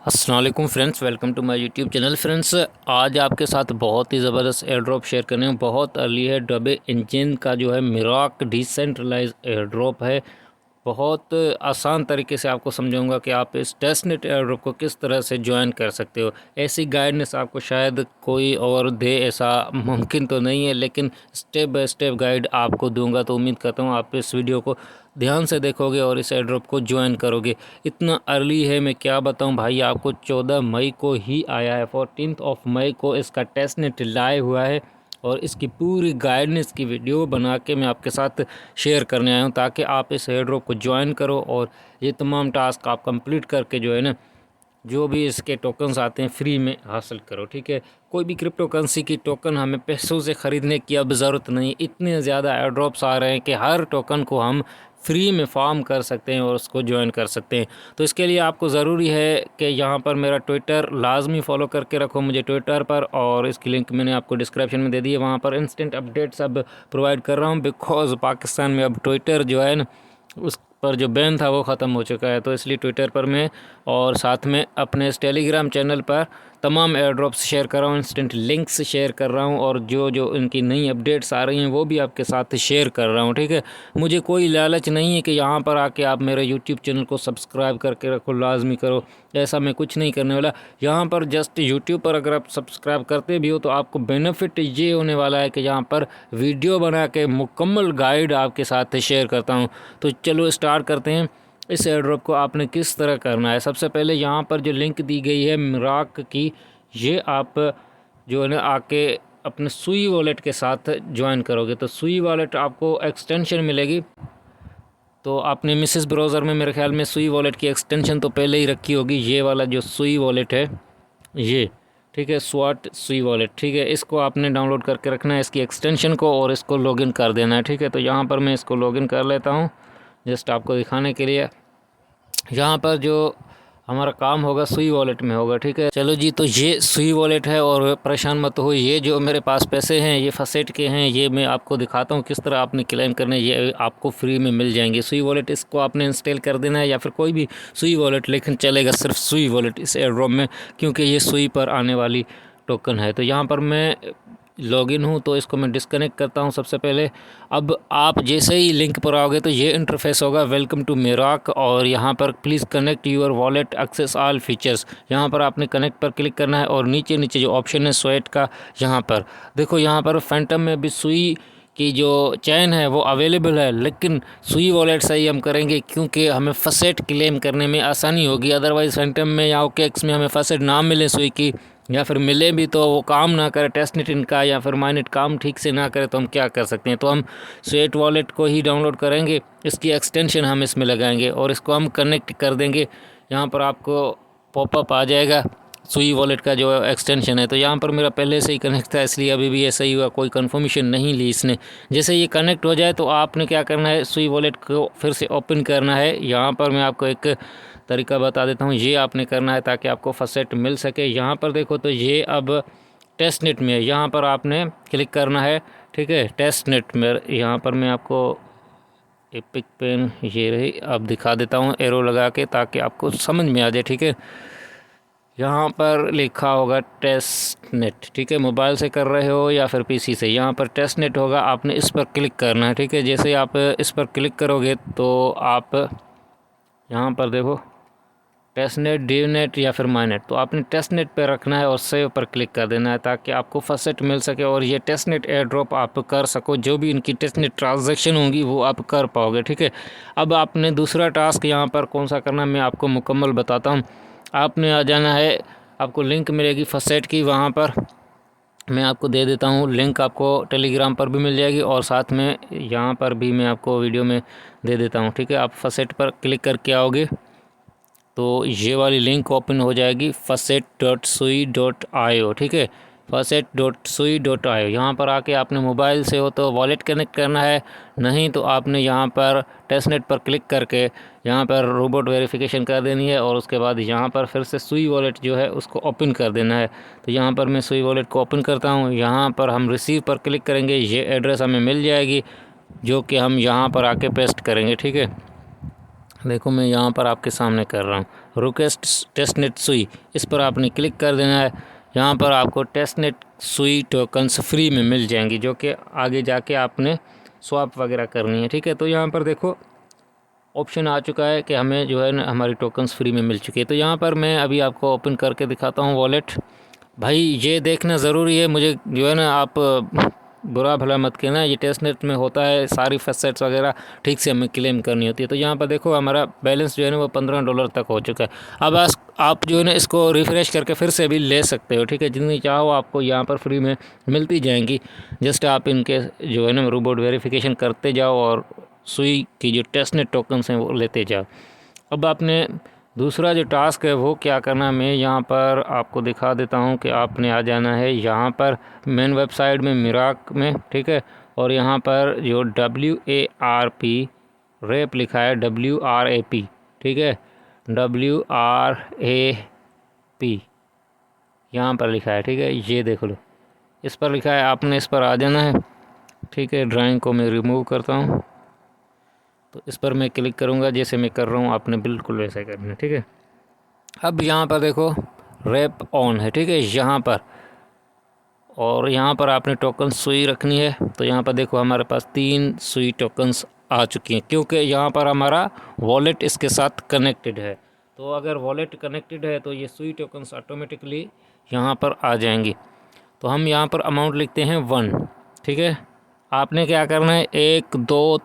अस्सलाम वालेकुम friends, welcome to my YouTube channel. Friends, आज आपके साथ बहुत ही ज़बरदस्त एयर ड्रॉप शेयर करने हूँ। बहुत अर्ली है, डबे इंजन का जो है मिराक डिसेंट्रलाइज एयर ड्रॉप है। बहुत आसान तरीके से आपको समझाऊंगा कि आप इस टेस्टनेट एयर ड्रॉप को किस तरह से ज्वाइन कर सकते हो। ऐसी गाइडेंस आपको शायद कोई और दे, ऐसा मुमकिन तो नहीं है, लेकिन स्टेप बाय स्टेप गाइड आपको दूंगा। तो उम्मीद करता हूँ आप इस वीडियो को ध्यान से देखोगे और इस एयर ड्रॉप को ज्वाइन करोगे। इतना अर्ली है, मैं क्या बताऊं भाई आपको। 14 मई को ही आया है, 14 मई को इसका टेस्टनेट लाइव हुआ है और इसकी पूरी गाइडेंस की वीडियो बना के मैं आपके साथ शेयर करने आया हूँ, ताकि आप इस एयर ड्रॉप को ज्वाइन करो और ये तमाम टास्क आप कंप्लीट करके जो है ना, जो भी इसके टोकन्स आते हैं फ्री में हासिल करो। ठीक है, कोई भी क्रिप्टो करेंसी की टोकन हमें पैसों से ख़रीदने की अब ज़रूरत नहीं। इतने ज़्यादा एयर ड्रॉप्स आ रहे हैं कि हर टोकन को हम फ्री में फार्म कर सकते हैं और उसको ज्वाइन कर सकते हैं। तो इसके लिए आपको ज़रूरी है कि यहाँ पर मेरा ट्विटर लाजमी फॉलो करके रखो मुझे ट्विटर पर, और इसकी लिंक मैंने आपको डिस्क्रिप्शन में दे दी है। वहाँ पर इंस्टेंट अपडेट्स अब प्रोवाइड कर रहा हूँ, बिकॉज़ पाकिस्तान में अब ट्विटर जो है ना, उस पर जो बैन था वो ख़त्म हो चुका है। तो इसलिए ट्विटर पर मैं और साथ में अपने इस टेलीग्राम चैनल पर तमाम एयर ड्रॉप्स शेयर कर रहा हूँ, इंस्टेंट लिंक्स शेयर कर रहा हूँ, और जो जो इनकी नई अपडेट्स आ रही हैं वो भी आपके साथ शेयर कर रहा हूँ। ठीक है, मुझे कोई लालच नहीं है कि यहाँ पर आके आप मेरे यूट्यूब चैनल को सब्सक्राइब करके रखो, लाजमी करो। ऐसा मैं कुछ नहीं करने वाला। यहाँ पर जस्ट यूट्यूब पर अगर आप सब्सक्राइब करते भी हो तो आपको बेनिफिट ये होने वाला है कि यहाँ पर वीडियो बना के मुकम्मल गाइड आपके साथ शेयर करता हूँ। तो चलो स्टार्ट करते हैं। इस एयर ड्रॉप को आपने किस तरह करना है, सबसे पहले यहाँ पर जो लिंक दी गई है मिराक की, ये आप जो है ना आके अपने सुई वॉलेट के साथ ज्वाइन करोगे तो सुई वॉलेट आपको एक्सटेंशन मिलेगी। तो आपने मिसेस ब्राउज़र में मेरे ख्याल में सुई वॉलेट की एक्सटेंशन तो पहले ही रखी होगी। ये वाला जो सुई वॉलेट है ये, ठीक है, स्वाट सुई वॉलेट। ठीक है, इसको आपने डाउनलोड करके रखना है, इसकी एक्सटेंशन को, और इसको लॉगिन कर देना है। ठीक है, तो यहाँ पर मैं इसको लॉगिन कर लेता हूँ जस्ट आपको दिखाने के लिए। यहाँ पर जो हमारा काम होगा सुई वॉलेट में होगा। ठीक है, चलो जी, तो ये सुई वॉलेट है और परेशान मत हो। ये जो मेरे पास पैसे हैं ये फसेट के हैं, ये मैं आपको दिखाता हूँ किस तरह आपने क्लेम करने, ये आपको फ्री में मिल जाएंगे। सुई वॉलेट इसको आपने इंस्टॉल कर देना है, या फिर कोई भी सुई वॉलेट, लेकिन चलेगा सिर्फ सुई वॉलेट इस एयर ड्रॉप में, क्योंकि ये सुई पर आने वाली टोकन है। तो यहाँ पर मैं लॉगिन हूँ, तो इसको मैं डिस्कनेक्ट करता हूँ सबसे पहले। अब आप जैसे ही लिंक पर आओगे तो ये इंटरफेस होगा, वेलकम टू मिराक, और यहाँ पर please connect your wallet access all features. यहाँ पर आपने कनेक्ट पर क्लिक करना है, और नीचे नीचे जो ऑप्शन है स्वेट का, यहाँ पर देखो, यहाँ पर फैंटम में भी सुई की जो चैन है वो अवेलेबल है, लेकिन सुई वॉलेट से ही हम करेंगे क्योंकि हमें फसेट क्लेम करने में आसानी होगी। अदरवाइज़ फैंटम में या ओकेएक्स में हमें फसेट ना मिले सुई की, या फिर मिले भी तो वो काम ना करे, टेस्टनेट इनका या फिर माइनेट काम ठीक से ना करे, तो हम क्या कर सकते हैं। तो हम स्वेट वॉलेट को ही डाउनलोड करेंगे, इसकी एक्सटेंशन हम इसमें लगाएंगे और इसको हम कनेक्ट कर देंगे। यहाँ पर आपको पॉपअप आ जाएगा सुई वॉलेट का जो एक्सटेंशन है। तो यहाँ पर मेरा पहले से ही कनेक्ट था, इसलिए अभी भी ऐसा ही हुआ, कोई कंफर्मेशन नहीं ली इसने। जैसे ये कनेक्ट हो जाए तो आपने क्या करना है, सुई वॉलेट को फिर से ओपन करना है। यहाँ पर मैं आपको एक तरीका बता देता हूँ, ये आपने करना है ताकि आपको फसेट मिल सके। यहाँ पर देखो, तो ये अब टेस्टनेट में है, यहाँ पर आपने क्लिक करना है। ठीक है, टेस्टनेट में यहाँ पर मैं आपको एपिक पेन ये रही, अब दिखा देता हूँ एरो लगा के, ताकि आपको समझ में आ जाए। ठीक है, यहाँ पर लिखा होगा टेस्टनेट। ठीक है, मोबाइल से कर रहे हो या फिर पीसी से, यहाँ पर टेस्टनेट होगा, आपने इस पर क्लिक करना है। ठीक है, जैसे आप इस पर क्लिक करोगे तो आप यहाँ पर देखो टेस्टनेट, डीनेट या फिर माइनेट, तो आपने टेस्टनेट पे रखना है और सेव पर क्लिक कर देना है, ताकि आपको फसेट मिल सके और ये टेस्टनेट एयर ड्रॉप आप कर सको। जो भी इनकी टेस्टनेट ट्रांजैक्शन होंगी वो आप कर पाओगे। ठीक है, अब आपने दूसरा टास्क यहाँ पर कौन सा करना है मैं आपको मुकम्मल बताता हूँ। आपने आ जाना है, आपको लिंक मिलेगी फसेट की, वहाँ पर मैं आपको दे देता हूँ लिंक, आपको टेलीग्राम पर भी मिल जाएगी और साथ में यहाँ पर भी मैं आपको वीडियो में दे देता हूँ। ठीक है, आप फसेट पर क्लिक करके आओगे तो ये वाली लिंक ओपन हो जाएगी, facet.sui.io। ठीक है, facet.sui.io। यहाँ पर आके आपने मोबाइल से हो तो वॉलेट कनेक्ट करना है, नहीं तो आपने यहाँ पर टेस्टनेट पर क्लिक करके यहाँ पर रोबोट वेरिफिकेशन कर देनी है, और उसके बाद यहाँ पर फिर से सुई वॉलेट जो है उसको ओपन कर देना है। तो यहाँ पर मैं सुई वॉलेट को ओपन करता हूँ, यहाँ पर हम रिसीव पर क्लिक करेंगे, ये एड्रेस हमें मिल जाएगी जो कि हम यहाँ पर आके पेस्ट करेंगे। ठीक है, देखो मैं यहाँ पर आपके सामने कर रहा हूँ रिक्वेस्ट टेस्टनेट सुई, इस पर आपने क्लिक कर देना है। यहाँ पर आपको टेस्टनेट सुई टोकन्स फ्री में मिल जाएंगी, जो कि आगे जाके आपने स्वैप वगैरह करनी है। ठीक है, तो यहाँ पर देखो ऑप्शन आ चुका है कि हमें जो है ना हमारी टोकन्स फ्री में मिल चुकी है। तो यहाँ पर मैं अभी आपको ओपन करके दिखाता हूँ वॉलेट। भाई ये देखना ज़रूरी है, मुझे जो है ना आप बुरा भला मत कहना, ये टेस्टनेट में होता है, सारी फैसेट्स वगैरह ठीक से हमें क्लेम करनी होती है। तो यहाँ पर देखो हमारा बैलेंस जो है ना वो $15 तक हो चुका है। अब आप जो है ना इसको रिफ़्रेश करके फिर से भी ले सकते हो। ठीक है, जितनी चाहो आपको यहाँ पर फ्री में मिलती जाएंगी। जस्ट आप इनके जो है ना रोबोट वेरिफिकेशन करते जाओ और सुई की जो टेस्टनेट टोकन्स हैं वो लेते जाओ। अब आपने दूसरा जो टास्क है वो क्या करना है, मैं यहाँ पर आपको दिखा देता हूँ कि आपने आ जाना है यहाँ पर मेन वेबसाइट में मिराक में। ठीक है, और यहाँ पर जो WARP रेप लिखा है, WRAP, ठीक है, WRAP यहाँ पर लिखा है। ठीक है, ये देख लो, इस पर लिखा है, आपने इस पर आ जाना है। ठीक है, ड्राइंग को मैं रिमूव करता हूँ, तो इस पर मैं क्लिक करूँगा, जैसे मैं कर रहा हूँ आपने बिल्कुल वैसा करना है। ठीक है, अब यहाँ पर देखो रैप ऑन है। ठीक है, यहाँ पर, और यहाँ पर आपने टोकन सुई रखनी है। तो यहाँ पर देखो हमारे पास 3 सुई टोकन्स आ चुकी हैं, क्योंकि यहाँ पर हमारा वॉलेट इसके साथ कनेक्टेड है। तो अगर वॉलेट कनेक्टेड है तो ये सुई टोकन्स ऑटोमेटिकली यहाँ पर आ जाएंगी। तो हम यहाँ पर अमाउंट लिखते हैं 1। ठीक है, आपने क्या करना है, 1 2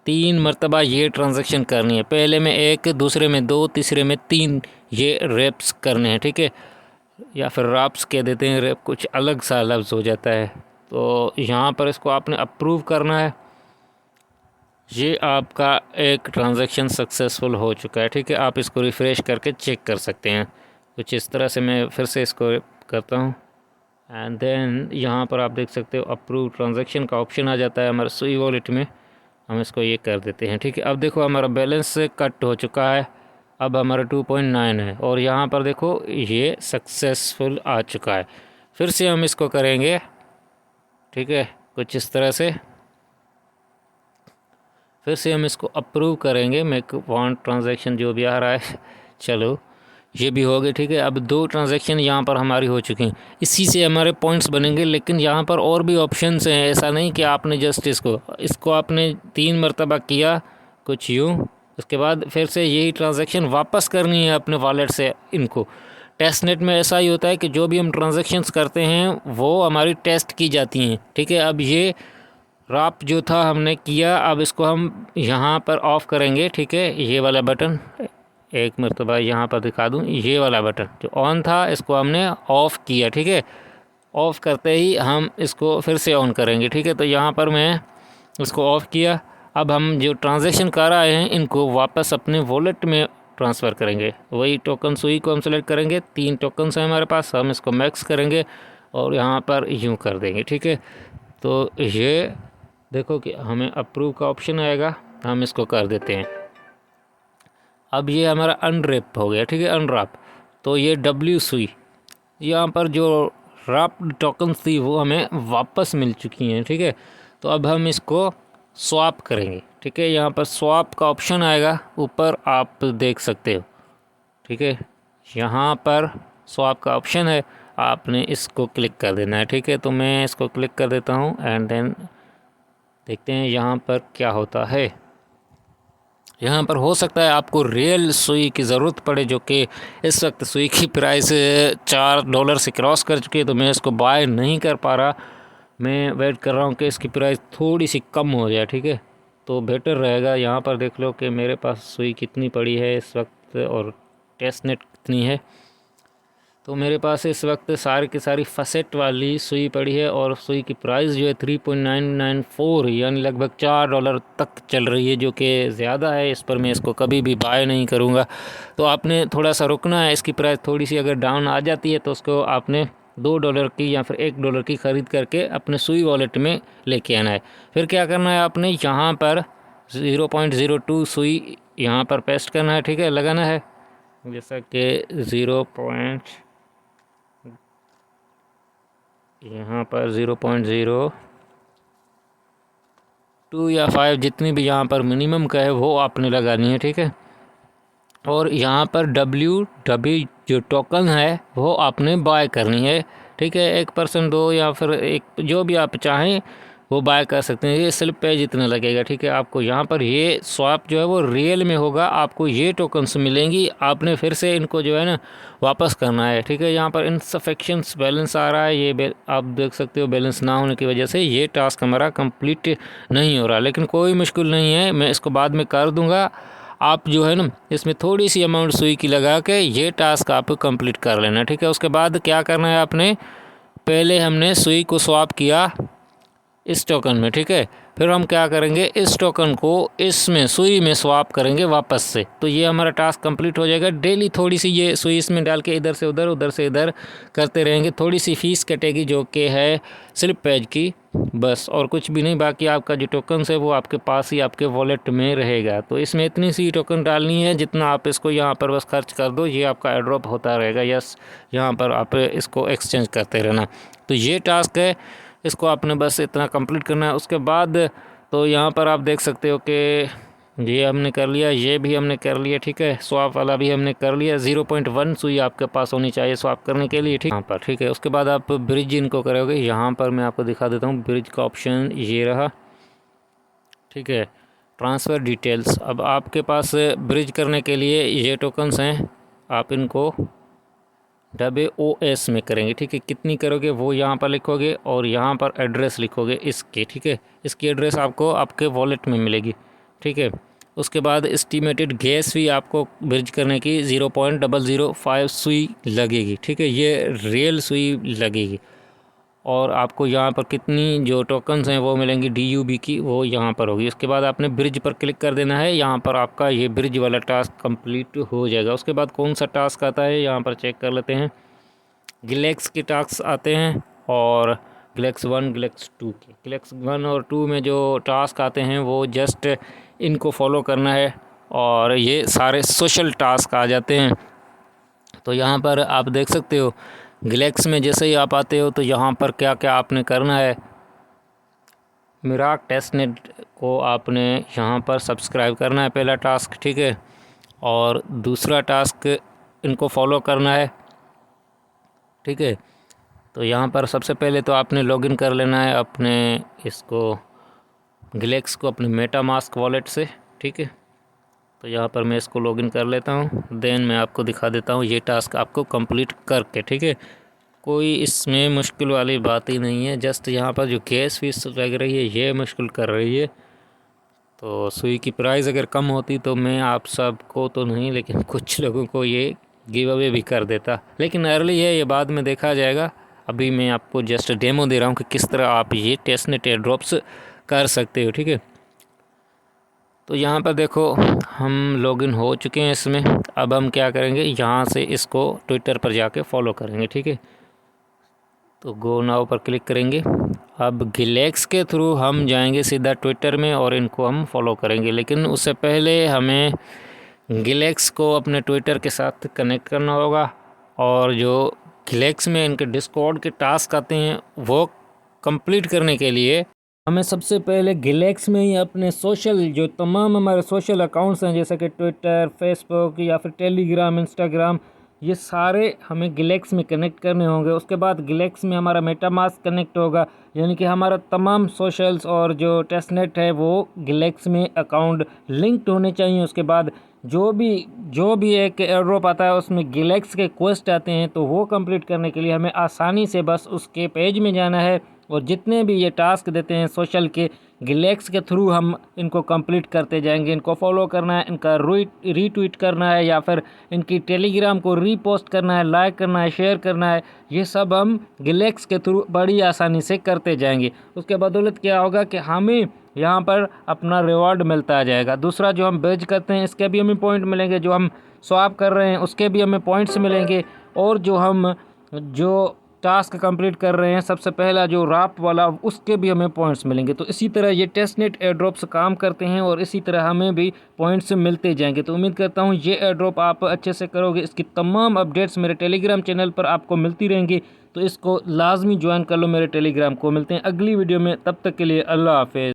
3 मरतबा ये ट्रांजैक्शन करनी है। पहले में 1, दूसरे में 2, तीसरे में 3 ये रेप्स करने हैं। ठीक है, या फिर रैप्स कह देते हैं, रेप कुछ अलग सा लफ्ज़ हो जाता है। तो यहाँ पर इसको आपने अप्रूव करना है। ये आपका एक ट्रांजैक्शन सक्सेसफुल हो चुका है। ठीक है, आप इसको रिफ़्रेश करके चेक कर सकते हैं। कुछ इस तरह से मैं फिर से इसको करता हूँ, एंड देन यहाँ पर आप देख सकते हो अप्रूव ट्रांजैक्शन का ऑप्शन आ जाता है हमारे सुई वॉलेट में। हम इसको ये कर देते हैं। ठीक है, अब देखो हमारा बैलेंस कट हो चुका है, अब हमारा 2.9 है, और यहाँ पर देखो ये सक्सेसफुल आ चुका है। फिर से हम इसको करेंगे। ठीक है, कुछ इस तरह से फिर से हम इसको अप्रूव करेंगे, मेक वांट ट्रांजैक्शन जो भी आ रहा है। चलो ये भी हो गए। ठीक है, अब 2 ट्रांजैक्शन यहाँ पर हमारी हो चुकी हैं, इसी से हमारे पॉइंट्स बनेंगे। लेकिन यहाँ पर और भी ऑप्शंस हैं, ऐसा नहीं कि आपने जस्ट इसको आपने 3 मरतबा किया कुछ यूँ, उसके बाद फिर से यही ट्रांजैक्शन वापस करनी है अपने वॉलेट से इनको। टेस्टनेट में ऐसा ही होता है कि जो भी हम ट्रांजैक्शंस करते हैं वो हमारी टेस्ट की जाती हैं। ठीक है, अब ये रैप जो था हमने किया, अब इसको हम यहाँ पर ऑफ़ करेंगे। ठीक है, ये वाला बटन एक मरतबा यहाँ पर दिखा दूँ, ये वाला बटन जो ऑन था इसको हमने ऑफ़ किया। ठीक है, ऑफ़ करते ही हम इसको फिर से ऑन करेंगे। ठीक है, तो यहाँ पर मैं इसको ऑफ़ किया। अब हम जो ट्रांजैक्शन कर रहे हैं इनको वापस अपने वॉलेट में ट्रांसफ़र करेंगे। वही टोकन सुई को हम सेलेक्ट करेंगे, 3 टोकन्स हैं हमारे पास, हम इसको मैक्स करेंगे और यहाँ पर यूँ कर देंगे। ठीक है, तो ये देखो कि हमें अप्रूव का ऑप्शन आएगा, हम इसको कर देते हैं। अब ये हमारा अनरैप हो गया। ठीक है, अनरैप, तो ये W सुई, यहाँ पर जो रैप टोकन्स थी वो हमें वापस मिल चुकी हैं। ठीक है, तो अब हम इसको स्वैप करेंगे। ठीक है, यहाँ पर स्वैप का ऑप्शन आएगा ऊपर, आप देख सकते हो। ठीक है, यहाँ पर स्वैप का ऑप्शन है, आपने इसको क्लिक कर देना है। ठीक है, तो मैं इसको क्लिक कर देता हूँ, एंड देन देखते हैं यहाँ पर क्या होता है। यहाँ पर हो सकता है आपको रियल सुई की ज़रूरत पड़े, जो कि इस वक्त सुई की प्राइस $4 से क्रॉस कर चुकी है। तो मैं इसको बाय नहीं कर पा रहा, मैं वेट कर रहा हूँ कि इसकी प्राइस थोड़ी सी कम हो जाए। ठीक है, तो बेटर रहेगा। यहाँ पर देख लो कि मेरे पास सुई कितनी पड़ी है इस वक्त और टेस्टनेट कितनी है। तो मेरे पास इस वक्त सारी की सारी फसेट वाली सुई पड़ी है, और सुई की प्राइस जो है 3.994 यानी लगभग $4 तक चल रही है, जो कि ज़्यादा है। इस पर मैं इसको कभी भी बाय नहीं करूँगा। तो आपने थोड़ा सा रुकना है, इसकी प्राइस थोड़ी सी अगर डाउन आ जाती है तो उसको आपने $2 की या फिर $1 की ख़रीद करके अपने सुई वॉलेट में लेके आना है। फिर क्या करना है, आपने यहाँ पर 0.02 सुई यहाँ पर पेस्ट करना है। ठीक है, लगाना है, जैसा कि 0. यहाँ पर 0.0 2 या 5 जितनी भी यहाँ पर मिनिमम का है वो आपने लगानी है, ठीक है। और यहाँ पर WW जो टोकन है वो आपने बाय करनी है, ठीक है। 1% 2 या फिर एक जो भी आप चाहें वो बाय कर सकते हैं। ये स्लिप पेज इतना लगेगा, ठीक है। आपको यहाँ पर ये स्वैप जो है वो रियल में होगा, आपको ये टोकन्स मिलेंगी, आपने फिर से इनको जो है ना वापस करना है, ठीक है। यहाँ पर इनसफिशिएंट बैलेंस आ रहा है, ये आप देख सकते हो। बैलेंस ना होने की वजह से ये टास्क हमारा कंप्लीट नहीं हो रहा, लेकिन कोई मुश्किल नहीं है, मैं इसको बाद में कर दूँगा। आप जो है ना इसमें थोड़ी सी अमाउंट सुई की लगा के ये टास्क आप कंप्लीट कर लेना, ठीक है। उसके बाद क्या करना है आपने, पहले हमने सुई को स्वैप किया इस टोकन में, ठीक है। फिर हम क्या करेंगे, इस टोकन को इसमें सुई में स्वैप करेंगे वापस से, तो ये हमारा टास्क कंप्लीट हो जाएगा। डेली थोड़ी सी ये सुई इसमें डाल के इधर से उधर उधर से इधर करते रहेंगे। थोड़ी सी फीस कटेगी जो कि है स्लिप पेज की, बस और कुछ भी नहीं। बाकी आपका जो टोकन है वो आपके पास ही आपके वॉलेट में रहेगा। तो इसमें इतनी सी टोकन डालनी है जितना आप इसको यहाँ पर बस खर्च कर दो, ये आपका एयरड्रॉप होता रहेगा। यस, यहाँ पर आप इसको एक्सचेंज करते रहना। तो ये टास्क है, इसको आपने बस इतना कंप्लीट करना है। उसके बाद तो यहाँ पर आप देख सकते हो कि ये हमने कर लिया, ये भी हमने कर लिया, ठीक है। स्वैप वाला भी हमने कर लिया। 0.1 सुई आपके पास होनी चाहिए स्वैप करने के लिए, ठीक यहाँ पर, ठीक है। उसके बाद आप ब्रिज इनको करोगे, यहाँ पर मैं आपको दिखा देता हूँ। ब्रिज का ऑप्शन ये रहा, ठीक है। ट्रांसफ़र डिटेल्स, अब आपके पास ब्रिज करने के लिए ये टोकन्स हैं, आप इनको WOS में करेंगे, ठीक है। कितनी करोगे वो यहाँ पर लिखोगे और यहाँ पर एड्रेस लिखोगे इसके, ठीक है। इसकी एड्रेस आपको आपके वॉलेट में मिलेगी, ठीक है। उसके बाद एस्टिमेटेड गैस भी आपको ब्रिज करने की 0.005 सुई लगेगी, ठीक है। ये रियल सुई लगेगी। और आपको यहाँ पर कितनी जो टोकन्स हैं वो मिलेंगी DUB की, वो यहाँ पर होगी। उसके बाद आपने ब्रिज पर क्लिक कर देना है, यहाँ पर आपका ये ब्रिज वाला टास्क कंप्लीट हो जाएगा। उसके बाद कौन सा टास्क आता है यहाँ पर चेक कर लेते हैं। गिलेक्स के टास्क आते हैं और गिलेक्स 1 गिलेक्स 2 के। गिलेक्स 1 और 2 में जो टास्क आते हैं वो जस्ट इनको फॉलो करना है और ये सारे सोशल टास्क आ जाते हैं। तो यहाँ पर आप देख सकते हो गिलेक्स में जैसे ही आप आते हो तो यहाँ पर क्या क्या आपने करना है। मिराक टेस्टनेट को आपने यहाँ पर सब्सक्राइब करना है, पहला टास्क, ठीक है। और दूसरा टास्क इनको फॉलो करना है, ठीक है। तो यहाँ पर सबसे पहले तो आपने लॉगिन कर लेना है अपने इसको गिलेक्स को अपने मेटामास्क वॉलेट से, ठीक है। तो यहाँ पर मैं इसको लॉगिन कर लेता हूँ, देन मैं आपको दिखा देता हूँ ये टास्क आपको कंप्लीट करके, ठीक है। कोई इसमें मुश्किल वाली बात ही नहीं है, जस्ट यहाँ पर जो गैस फीस लग रही है ये मुश्किल कर रही है। तो सुई की प्राइस अगर कम होती तो मैं आप सबको तो नहीं लेकिन कुछ लोगों को ये गिव अवे भी कर देता, लेकिन अर्ली है, ये बाद में देखा जाएगा। अभी मैं आपको जस्ट डेमो दे रहा हूँ कि किस तरह आप ये टेस्टनेट एयर ड्रॉप्स कर सकते हो, ठीक है। तो यहाँ पर देखो हम लॉगिन हो चुके हैं इसमें। अब हम क्या करेंगे, यहाँ से इसको ट्विटर पर जाके फॉलो करेंगे, ठीक है। तो गो नाउ पर क्लिक करेंगे। अब गिलेक्स के थ्रू हम जाएंगे सीधा ट्विटर में और इनको हम फॉलो करेंगे, लेकिन उससे पहले हमें गिलेक्स को अपने ट्विटर के साथ कनेक्ट करना होगा। और जो गिलेक्स में इनके डिस्कॉर्ड के टास्क आते हैं वो कंप्लीट करने के लिए हमें सबसे पहले गिलेक्स में ही अपने सोशल जो तमाम हमारे सोशल अकाउंट्स हैं जैसे कि ट्विटर, फेसबुक या फिर टेलीग्राम, इंस्टाग्राम, ये सारे हमें गिलेक्स में कनेक्ट करने होंगे। उसके बाद गिलेक्स में हमारा मेटामास्क कनेक्ट होगा, यानी कि हमारा तमाम सोशल्स और जो टेस्टनेट है वो गिलेक्स में अकाउंट लिंक्ड होने चाहिए। उसके बाद जो भी एक एयरड्रॉप आता है उसमें गिलेक्स के क्वेस्ट आते हैं, तो वो कंप्लीट करने के लिए हमें आसानी से बस उसके पेज में जाना है और जितने भी ये टास्क देते हैं सोशल के, गिलेक्स के थ्रू हम इनको कंप्लीट करते जाएंगे। इनको फॉलो करना है, इनका रीट्वीट करना है या फिर इनकी टेलीग्राम को रीपोस्ट करना है, लाइक करना है, शेयर करना है, ये सब हम गिलेक्स के थ्रू बड़ी आसानी से करते जाएंगे। उसके बदौलत क्या होगा कि हमें यहाँ पर अपना रिवॉर्ड मिलता जाएगा। दूसरा जो हम बेच करते हैं इसके भी हमें पॉइंट मिलेंगे, जो हम स्वैप कर रहे हैं उसके भी हमें पॉइंट्स मिलेंगे, और जो टास्क कंप्लीट कर रहे हैं सबसे पहला जो राप वाला उसके भी हमें पॉइंट्स मिलेंगे। तो इसी तरह ये टेस्टनेट एयर ड्रॉप्स काम करते हैं और इसी तरह हमें भी पॉइंट्स मिलते जाएंगे। तो उम्मीद करता हूँ ये एयर ड्रॉप आप अच्छे से करोगे। इसकी तमाम अपडेट्स मेरे टेलीग्राम चैनल पर आपको मिलती रहेंगी, तो इसको लाजमी ज्वाइन कर लो मेरे टेलीग्राम को। मिलते हैं अगली वीडियो में, तब तक के लिए अल्लाह हाफिज़।